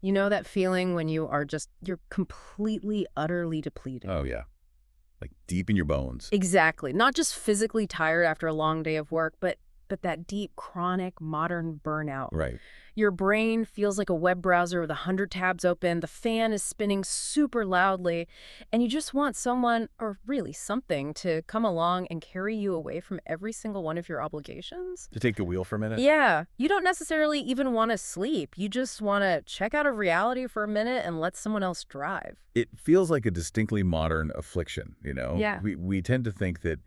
You know that feeling when you're completely, utterly depleted. Oh, yeah. Like deep in your bones. Exactly. Not just physically tired after a long day of work, but that deep, chronic, modern burnout. Right. Your brain feels like a web browser with 100 tabs open, the fan is spinning super loudly, and you just want someone, or really something, to come along and carry you away from every single one of your obligations. To take the wheel for a minute? Yeah, you don't necessarily even want to sleep. You just want to check out of reality for a minute and let someone else drive. It feels like a distinctly modern affliction, you know? Yeah. We tend to think that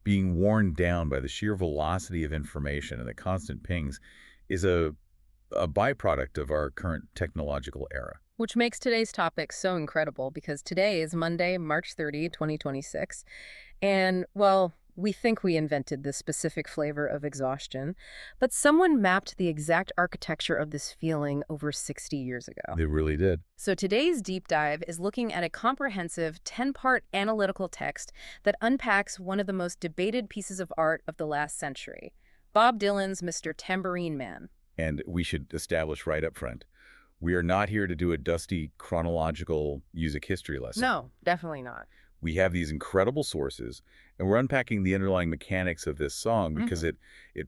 being worn down by the sheer velocity of information and the constant pings is a byproduct of our current technological era. Which makes today's topic so incredible because today is Monday, March 30, 2026. And, well, we think we invented this specific flavor of exhaustion, but someone mapped the exact architecture of this feeling over 60 years ago. They really did. So today's deep dive is looking at a comprehensive 10-part analytical text that unpacks one of the most debated pieces of art of the last century, Bob Dylan's Mr. Tambourine Man. And we should establish right up front, we are not here to do a dusty chronological music history lesson. No, definitely not. We have these incredible sources, and we're unpacking the underlying mechanics of this song because it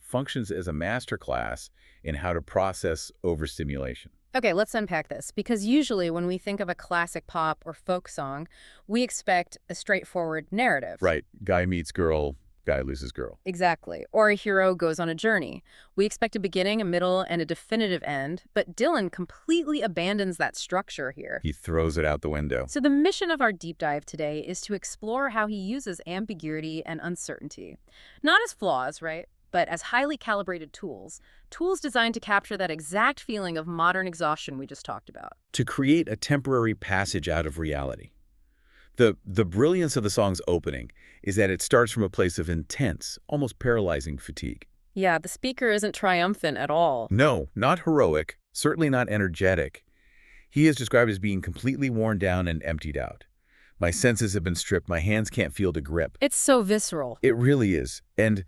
functions as a masterclass in how to process overstimulation. Okay, let's unpack this, because usually when we think of a classic pop or folk song, we expect a straightforward narrative. Right. Guy meets girl, guy loses girl. Exactly. Or a hero goes on a journey. We expect a beginning, a middle, and a definitive end, but Dylan completely abandons that structure here. He throws it out the window. So the mission of our deep dive today is to explore how he uses ambiguity and uncertainty. Not as flaws, right? But as highly calibrated tools designed to capture that exact feeling of modern exhaustion we just talked about. To create a temporary passage out of reality. The brilliance of the song's opening is that it starts from a place of intense, almost paralyzing fatigue. Yeah, the speaker isn't triumphant at all. No, not heroic, certainly not energetic. He is described as being completely worn down and emptied out. My senses have been stripped, my hands can't feel to grip. It's so visceral. It really is. And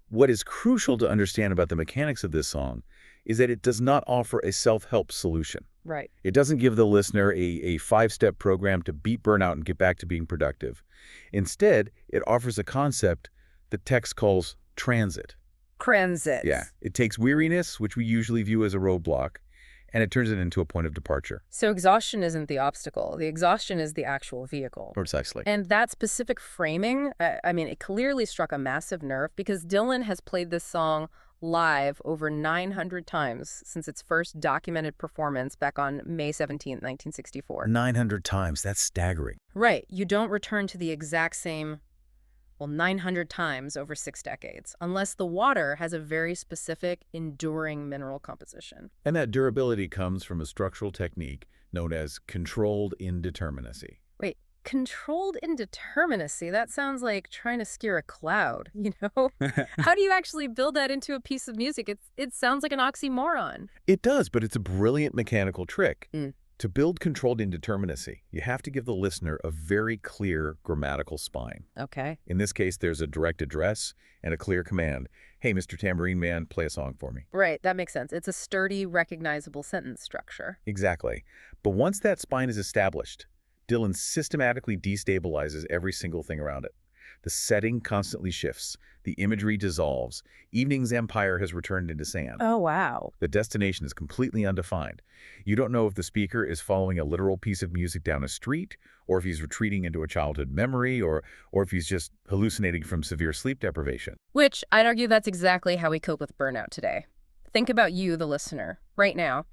what is crucial to understand about the mechanics of this song is that it does not offer a self-help solution. Right. It doesn't give the listener a five-step program to beat burnout and get back to being productive. Instead, it offers a concept the text calls transit. Transit. Yeah. It takes weariness, which we usually view as a roadblock, and it turns it into a point of departure. So exhaustion isn't the obstacle. The exhaustion is the actual vehicle. Precisely. And that specific framing, it clearly struck a massive nerve because Dylan has played this song live over 900 times since its first documented performance back on May 17, 1964. 900 times. That's staggering. Right. You don't return to the exact same, 900 times over 6 decades, unless the water has a very specific, enduring mineral composition. And that durability comes from a structural technique known as controlled indeterminacy. Wait, controlled indeterminacy? That sounds like trying to steer a cloud, you know? How do you actually build that into a piece of music? It sounds like an oxymoron. It does, but it's a brilliant mechanical trick. To build controlled indeterminacy, you have to give the listener a very clear grammatical spine. Okay. In this case, there's a direct address and a clear command. Hey, Mr. Tambourine Man, play a song for me. Right, that makes sense. It's a sturdy, recognizable sentence structure. Exactly. But once that spine is established, Dylan systematically destabilizes every single thing around it. The setting constantly shifts. The imagery dissolves. Evening's empire has returned into sand. Oh, wow. The destination is completely undefined. You don't know if the speaker is following a literal piece of music down a street, or if he's retreating into a childhood memory, or if he's just hallucinating from severe sleep deprivation. Which, I'd argue that's exactly how we cope with burnout today. Think about you, the listener, right now.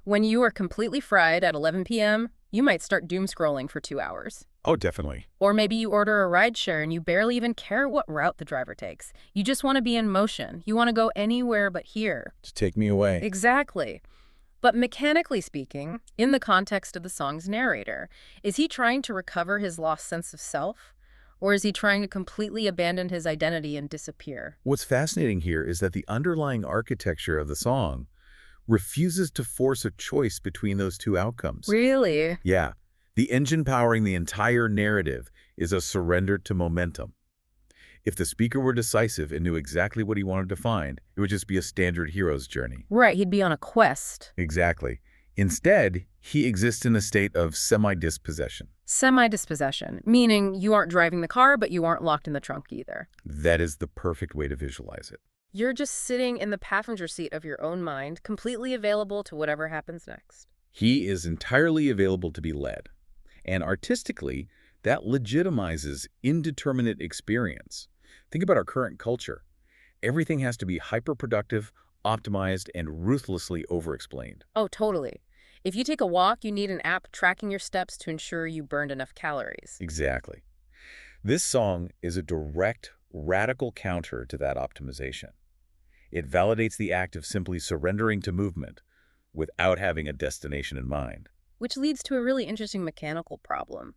When you are completely fried at 11 p.m., you might start doom scrolling for 2 hours. Oh, definitely. Or maybe you order a rideshare and you barely even care what route the driver takes. You just want to be in motion. You want to go anywhere but here. Just take me away. Exactly. But mechanically speaking, in the context of the song's narrator, is he trying to recover his lost sense of self? Or is he trying to completely abandon his identity and disappear? What's fascinating here is that the underlying architecture of the song refuses to force a choice between those two outcomes. Really? Yeah. The engine powering the entire narrative is a surrender to momentum. If the speaker were decisive and knew exactly what he wanted to find, it would just be a standard hero's journey. Right, he'd be on a quest. Exactly. Instead, he exists in a state of semi-dispossession. Semi-dispossession, meaning you aren't driving the car, but you aren't locked in the trunk either. That is the perfect way to visualize it. You're just sitting in the passenger seat of your own mind, completely available to whatever happens next. He is entirely available to be led. And artistically, that legitimizes indeterminate experience. Think about our current culture. Everything has to be hyper-productive, optimized, and ruthlessly over-explained. Oh, totally. If you take a walk, you need an app tracking your steps to ensure you burned enough calories. Exactly. This song is a direct, radical counter to that optimization. It validates the act of simply surrendering to movement without having a destination in mind. Which leads to a really interesting mechanical problem.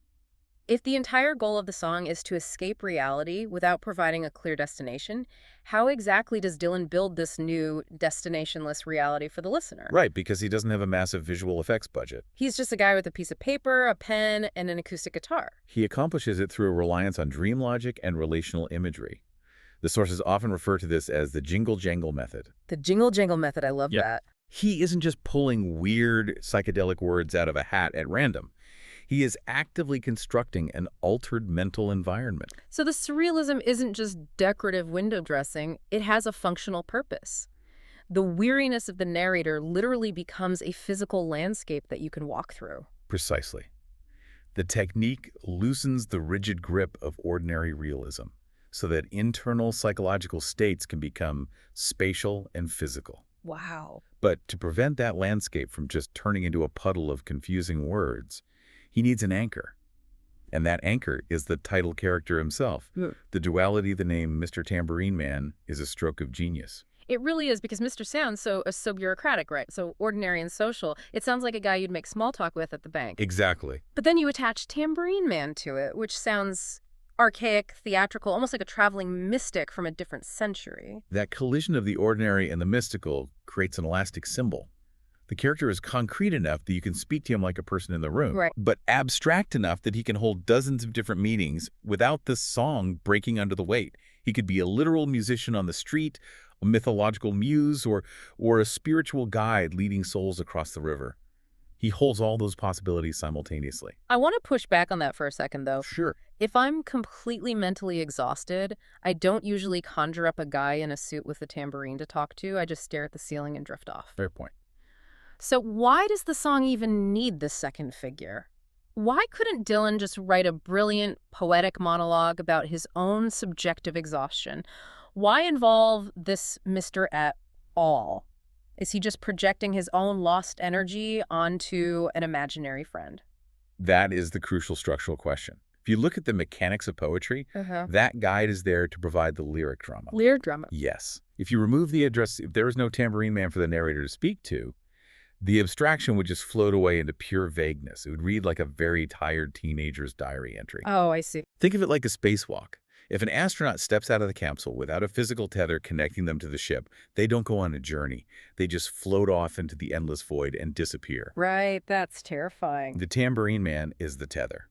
If the entire goal of the song is to escape reality without providing a clear destination, how exactly does Dylan build this new destinationless reality for the listener? Right, because he doesn't have a massive visual effects budget. He's just a guy with a piece of paper, a pen, and an acoustic guitar. He accomplishes it through a reliance on dream logic and relational imagery. The sources often refer to this as the jingle-jangle method. The jingle-jangle method, I love that. He isn't just pulling weird psychedelic words out of a hat at random. He is actively constructing an altered mental environment. So the surrealism isn't just decorative window dressing, it has a functional purpose. The weariness of the narrator literally becomes a physical landscape that you can walk through. Precisely. The technique loosens the rigid grip of ordinary realism so that internal psychological states can become spatial and physical. Wow. But to prevent that landscape from just turning into a puddle of confusing words, he needs an anchor. And that anchor is the title character himself. The duality of the name Mr. Tambourine Man is a stroke of genius. It really is, because Mr. sounds so bureaucratic, right? So ordinary and social. It sounds like a guy you'd make small talk with at the bank. Exactly. But then you attach Tambourine Man to it, which sounds archaic, theatrical, almost like a traveling mystic from a different century. That collision of the ordinary and the mystical creates an elastic symbol. The character is concrete enough that you can speak to him like a person in the room, right, but abstract enough that he can hold dozens of different meanings without the song breaking under the weight. He could be a literal musician on the street, a mythological muse, or a spiritual guide leading souls across the river. He holds all those possibilities simultaneously. I want to push back on that for a second, though. Sure. If I'm completely mentally exhausted, I don't usually conjure up a guy in a suit with a tambourine to talk to. I just stare at the ceiling and drift off. Fair point. So why does the song even need this second figure? Why couldn't Dylan just write a brilliant, poetic monologue about his own subjective exhaustion? Why involve this Mr. at all? Is he just projecting his own lost energy onto an imaginary friend? That is the crucial structural question. If you look at the mechanics of poetry, that guide is there to provide the lyric drama. Lyric drama? Yes. If you remove the address, if there is no tambourine man for the narrator to speak to, the abstraction would just float away into pure vagueness. It would read like a very tired teenager's diary entry. Oh, I see. Think of it like a spacewalk. If an astronaut steps out of the capsule without a physical tether connecting them to the ship, they don't go on a journey. They just float off into the endless void and disappear. Right, that's terrifying. The tambourine man is the tether.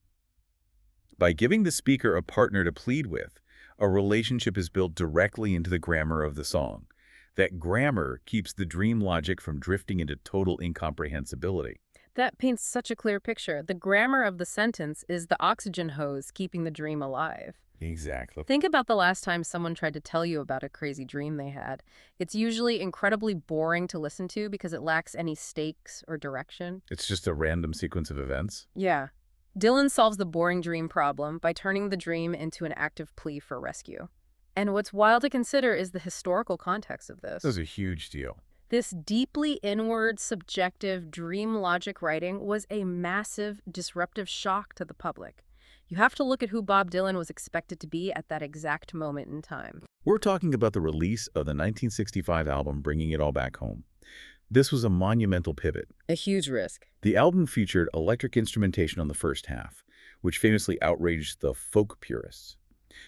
By giving the speaker a partner to plead with, a relationship is built directly into the grammar of the song. That grammar keeps the dream logic from drifting into total incomprehensibility. That paints such a clear picture. The grammar of the sentence is the oxygen hose keeping the dream alive. Exactly. Think about the last time someone tried to tell you about a crazy dream they had. It's usually incredibly boring to listen to because it lacks any stakes or direction. It's just a random sequence of events. Yeah. Dylan solves the boring dream problem by turning the dream into an active plea for rescue. And what's wild to consider is the historical context of this. This is a huge deal. This deeply inward, subjective, dream logic writing was a massive, disruptive shock to the public. You have to look at who Bob Dylan was expected to be at that exact moment in time. We're talking about the release of the 1965 album, Bringing It All Back Home. This was a monumental pivot. A huge risk. The album featured electric instrumentation on the first half, which famously outraged the folk purists.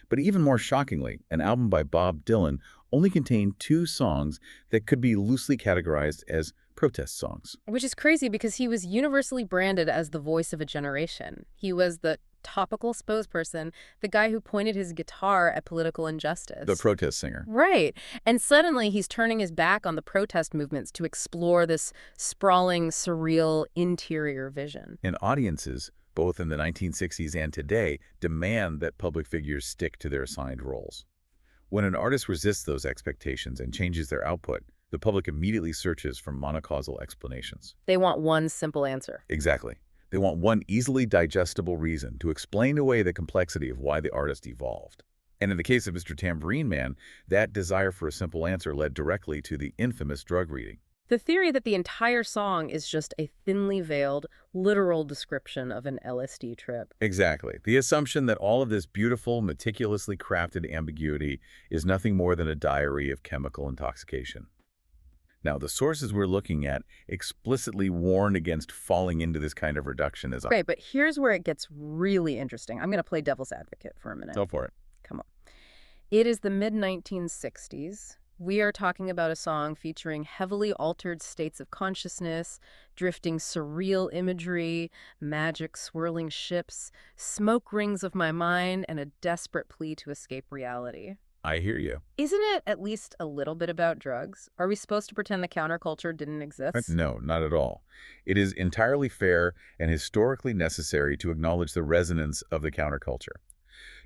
But even more shockingly, an album by Bob Dylan only contained 2 songs that could be loosely categorized as protest songs. Which is crazy because he was universally branded as the voice of a generation. He was the topical spokesperson, the guy who pointed his guitar at political The injustice. protest singer. Right. And suddenly he's turning his back on the protest movements to explore this sprawling, surreal interior vision. And audiences, both in the 1960s and today, demand that public figures stick to their assigned roles. When an artist resists those expectations and changes their output, the public immediately searches for monocausal explanations. They want one simple answer. Exactly. They want one easily digestible reason to explain away the complexity of why the artist evolved. And in the case of Mr. Tambourine Man, that desire for a simple answer led directly to the infamous drug reading. The theory that the entire song is just a thinly veiled, literal description of an LSD trip. Exactly. The assumption that all of this beautiful, meticulously crafted ambiguity is nothing more than a diary of chemical intoxication. Now, the sources we're looking at explicitly warn against falling into this kind of reductionism. Great, but here's where it gets really interesting. I'm going to play devil's advocate for a minute. Go for it. Come on. It is the mid-1960s. We are talking about a song featuring heavily altered states of consciousness, drifting surreal imagery, magic swirling ships, smoke rings of my mind, and a desperate plea to escape reality. I hear you. Isn't it at least a little bit about drugs? Are we supposed to pretend the counterculture didn't exist? No, not at all. It is entirely fair and historically necessary to acknowledge the resonance of the counterculture.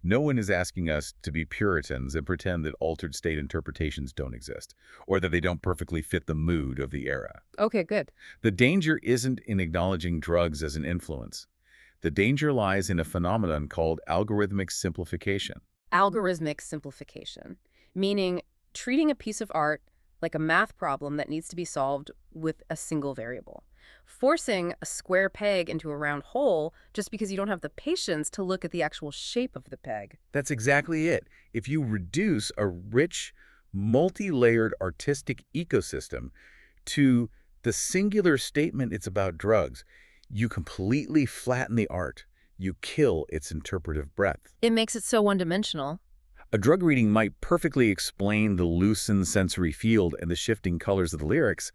No one is asking us to be Puritans and pretend that altered state interpretations don't exist, or that they don't perfectly fit the mood of the era. Okay, good. The danger isn't in acknowledging drugs as an influence. The danger lies in a phenomenon called algorithmic simplification. Algorithmic simplification, meaning treating a piece of art like a math problem that needs to be solved with a single variable. Forcing a square peg into a round hole just because you don't have the patience to look at the actual shape of the peg. That's exactly it. If you reduce a rich, multi-layered artistic ecosystem to the singular statement it's about drugs, you completely flatten the art. You kill its interpretive breadth. It makes it so one-dimensional. A drug reading might perfectly explain the loosened sensory field and the shifting colors of the lyrics,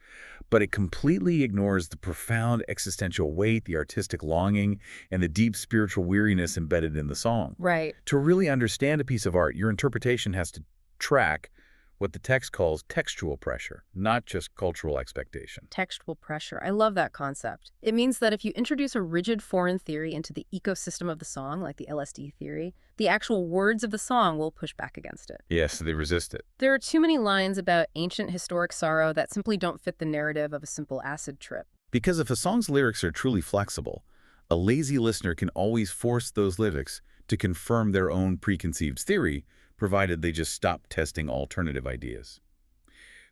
but it completely ignores the profound existential weight, the artistic longing, and the deep spiritual weariness embedded in the song. Right. To really understand a piece of art, your interpretation has to track what the text calls textual pressure, not just cultural expectation. Textual pressure. I love that concept. It means that if you introduce a rigid foreign theory into the ecosystem of the song, like the LSD theory, the actual words of the song will push back against it. Yes, they resist it. There are too many lines about ancient historic sorrow that simply don't fit the narrative of a simple acid trip. Because if a song's lyrics are truly flexible, a lazy listener can always force those lyrics to confirm their own preconceived theory, provided they just stop testing alternative ideas.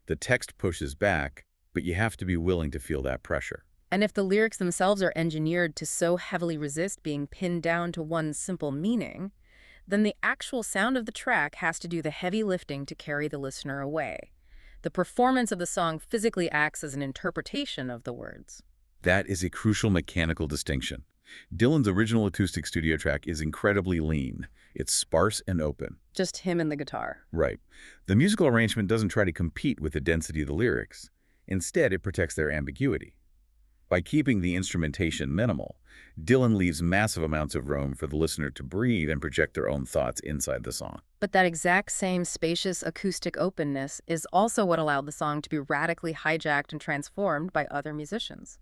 The text pushes back, but you have to be willing to feel that pressure. And if the lyrics themselves are engineered to so heavily resist being pinned down to one simple meaning, then the actual sound of the track has to do the heavy lifting to carry the listener away. The performance of the song physically acts as an interpretation of the words. That is a crucial mechanical distinction. Dylan's original acoustic studio track is incredibly lean. It's sparse and open. Just him and the guitar. Right. The musical arrangement doesn't try to compete with the density of the lyrics. Instead, it protects their ambiguity. By keeping the instrumentation minimal, Dylan leaves massive amounts of room for the listener to breathe and project their own thoughts inside the song. But that exact same spacious acoustic openness is also what allowed the song to be radically hijacked and transformed by other musicians.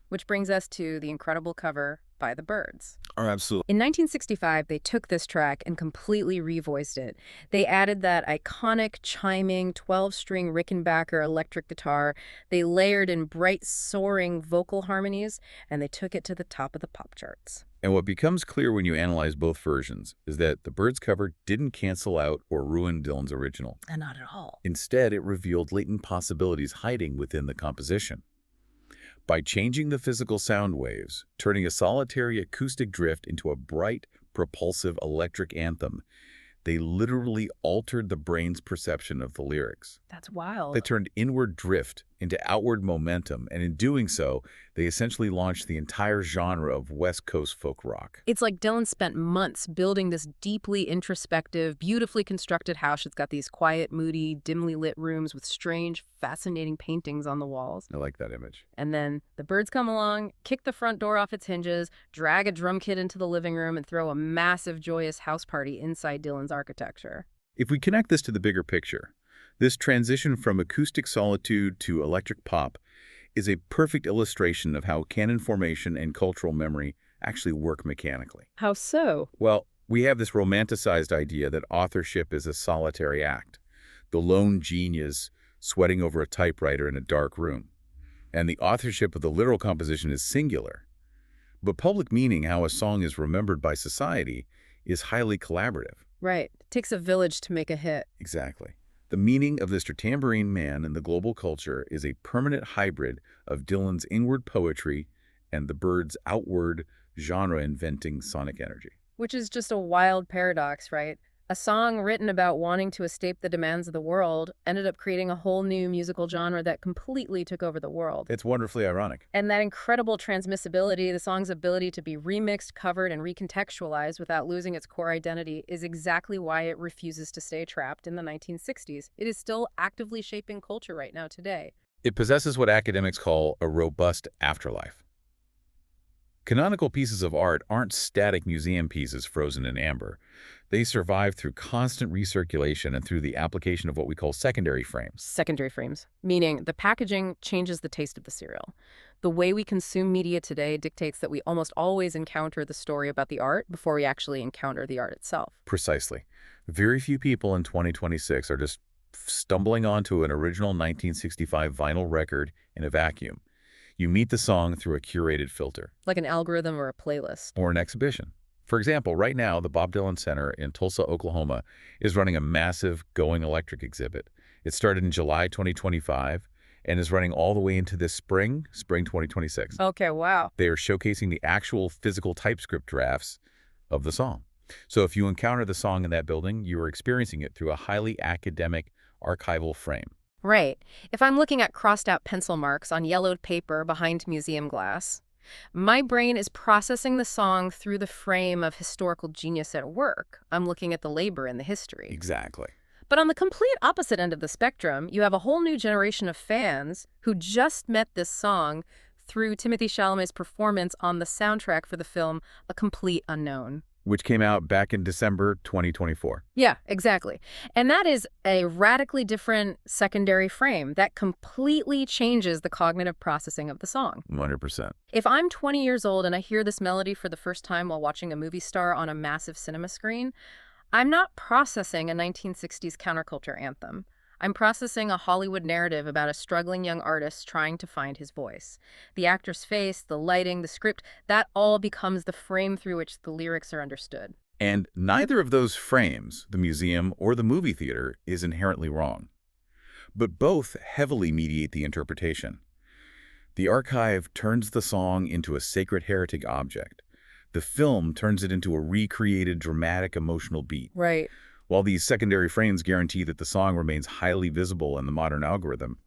Which brings us to the incredible cover by the Byrds. Oh, absolutely. In 1965, they took this track and completely revoiced it. They added that iconic, chiming, 12-string Rickenbacker electric guitar. They layered in bright, soaring vocal harmonies, and they took it to the top of the pop charts. And what becomes clear when you analyze both versions is that the Byrds cover didn't cancel out or ruin Dylan's original. And not at all. Instead, it revealed latent possibilities hiding within the composition. By changing the physical sound waves, turning a solitary acoustic drift into a bright, propulsive electric anthem, they literally altered the brain's perception of the lyrics. That's wild. They turned inward drift into outward momentum, and in doing so, they essentially launched the entire genre of West Coast folk rock. It's like Dylan spent months building this deeply introspective, beautifully constructed house. It's got these quiet, moody, dimly lit rooms with strange, fascinating paintings on the walls. I like that image. And then the Byrds come along, kick the front door off its hinges, drag a drum kit into the living room, and throw a massive, joyous house party inside Dylan's architecture. If we connect this to the bigger picture, this transition from acoustic solitude to electric pop is a perfect illustration of how canon formation and cultural memory actually work mechanically. How so? Well, we have this romanticized idea that authorship is a solitary act, the lone genius sweating over a typewriter in a dark room, and the authorship of the literal composition is singular. But public meaning, how a song is remembered by society, is highly collaborative. Right. It takes a village to make a hit. Exactly. The meaning of Mr. Tambourine Man in the global culture is a permanent hybrid of Dylan's inward poetry and the Byrds' outward, genre-inventing sonic energy. Which is just a wild paradox, right? A song written about wanting to escape the demands of the world ended up creating a whole new musical genre that completely took over the world. It's wonderfully ironic. And that incredible transmissibility, the song's ability to be remixed, covered, and recontextualized without losing its core identity is exactly why it refuses to stay trapped in the 1960s. It is still actively shaping culture right now today. It possesses what academics call a robust afterlife. Canonical pieces of art aren't static museum pieces frozen in amber. They survive through constant recirculation and through the application of what we call secondary frames. Secondary frames, meaning the packaging changes the taste of the cereal. The way we consume media today dictates that we almost always encounter the story about the art before we actually encounter the art itself. Precisely. Very few people in 2026 are just stumbling onto an original 1965 vinyl record in a vacuum. You meet the song through a curated filter. Like an algorithm or a playlist. Or an exhibition. For example, right now, the Bob Dylan Center in Tulsa, Oklahoma, is running a massive Going Electric exhibit. It started in July 2025 and is running all the way into this spring 2026. Okay, wow. They are showcasing the actual physical TypeScript drafts of the song. So if you encounter the song in that building, you are experiencing it through a highly academic archival frame. Right. If I'm looking at crossed out pencil marks on yellowed paper behind museum glass, my brain is processing the song through the frame of historical genius at work. I'm looking at the labor and the history. Exactly. But on the complete opposite end of the spectrum, you have a whole new generation of fans who just met this song through Timothée Chalamet's performance on the soundtrack for the film A Complete Unknown. Which came out back in December 2024. Yeah, exactly. And that is a radically different secondary frame that completely changes the cognitive processing of the song. 100%. If I'm 20 years old and I hear this melody for the first time while watching a movie star on a massive cinema screen, I'm not processing a 1960s counterculture anthem. I'm processing a Hollywood narrative about a struggling young artist trying to find his voice. The actor's face, the lighting, the script, that all becomes the frame through which the lyrics are understood. And neither of those frames, the museum or the movie theater, is inherently wrong. But both heavily mediate the interpretation. The archive turns the song into a sacred heretic object. The film turns it into a recreated dramatic emotional beat. Right. While these secondary frames guarantee that the song remains highly visible in the modern algorithm,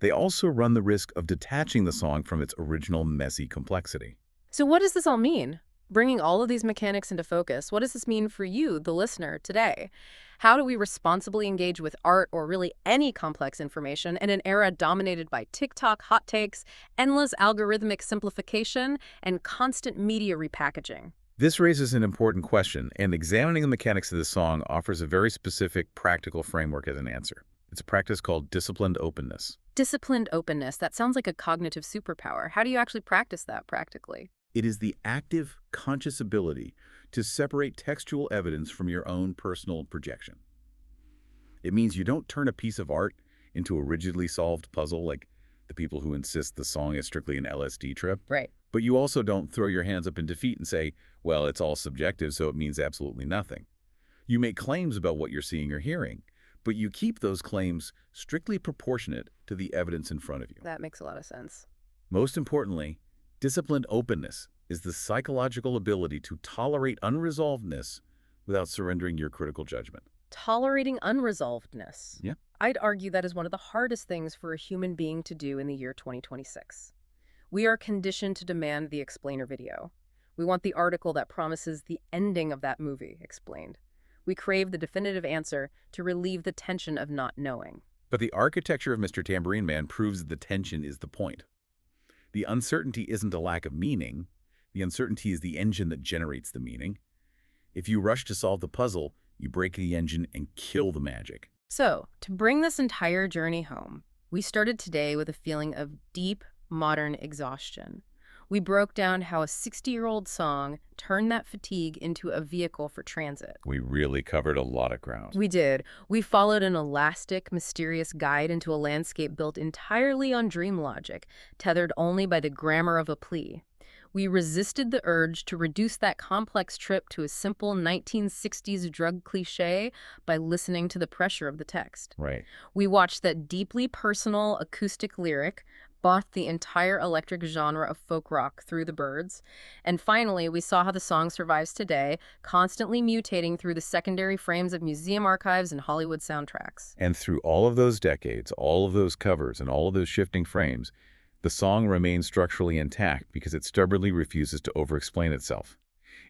they also run the risk of detaching the song from its original messy complexity. So what does this all mean? Bringing all of these mechanics into focus, what does this mean for you, the listener, today? How do we responsibly engage with art or really any complex information in an era dominated by TikTok hot takes, endless algorithmic simplification, and constant media repackaging? This raises an important question, and examining the mechanics of the song offers a very specific practical framework as an answer. It's a practice called disciplined openness. Disciplined openness. That sounds like a cognitive superpower. How do you actually practice that practically? It is the active, conscious ability to separate textual evidence from your own personal projection. It means you don't turn a piece of art into a rigidly solved puzzle like the people who insist the song is strictly an LSD trip. Right. But you also don't throw your hands up in defeat and say, well, it's all subjective, so it means absolutely nothing. You make claims about what you're seeing or hearing, but you keep those claims strictly proportionate to the evidence in front of you. That makes a lot of sense. Most importantly, disciplined openness is the psychological ability to tolerate unresolvedness without surrendering your critical judgment. Tolerating unresolvedness. Yeah. I'd argue that is one of the hardest things for a human being to do in the year 2026. We are conditioned to demand the explainer video. We want the article that promises the ending of that movie explained. We crave the definitive answer to relieve the tension of not knowing. But the architecture of Mr. Tambourine Man proves that the tension is the point. The uncertainty isn't a lack of meaning. The uncertainty is the engine that generates the meaning. If you rush to solve the puzzle, you break the engine and kill the magic. So, to bring this entire journey home, we started today with a feeling of deep, modern exhaustion. We broke down how a 60-year-old song turned that fatigue into a vehicle for transit. We really covered a lot of ground. We did. We followed an elastic, mysterious guide into a landscape built entirely on dream logic, tethered only by the grammar of a plea. We resisted the urge to reduce that complex trip to a simple 1960s drug cliché by listening to the pressure of the text. Right. We watched that deeply personal acoustic lyric, bought the entire electric genre of folk rock through the Byrds, and finally we saw how the song survives today, constantly mutating through the secondary frames of museum archives and Hollywood soundtracks. And through all of those decades, all of those covers, and all of those shifting frames, the song remains structurally intact because it stubbornly refuses to over-explain itself.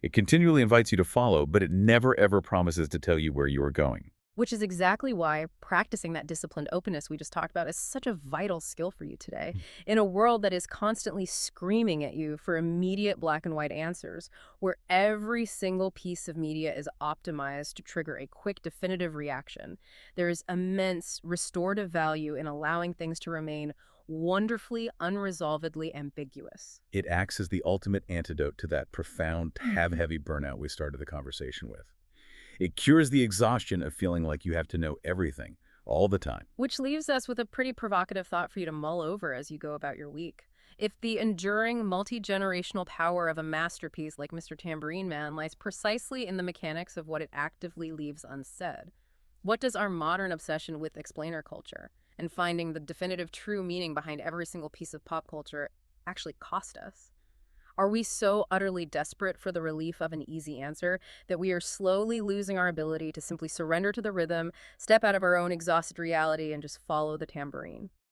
It continually invites you to follow, but it never ever promises to tell you where you are going. Which is exactly why practicing that disciplined openness we just talked about is such a vital skill for you today. In a world that is constantly screaming at you for immediate black and white answers, where every single piece of media is optimized to trigger a quick, definitive reaction, there is immense restorative value in allowing things to remain wonderfully, unresolvedly ambiguous. It acts as the ultimate antidote to that profound, tab-heavy burnout we started the conversation with. It cures the exhaustion of feeling like you have to know everything, all the time. Which leaves us with a pretty provocative thought for you to mull over as you go about your week. If the enduring, multi-generational power of a masterpiece like Mr. Tambourine Man lies precisely in the mechanics of what it actively leaves unsaid, what does our modern obsession with explainer culture and finding the definitive true meaning behind every single piece of pop culture actually cost us? Are we so utterly desperate for the relief of an easy answer that we are slowly losing our ability to simply surrender to the rhythm, step out of our own exhausted reality, and just follow the tambourine?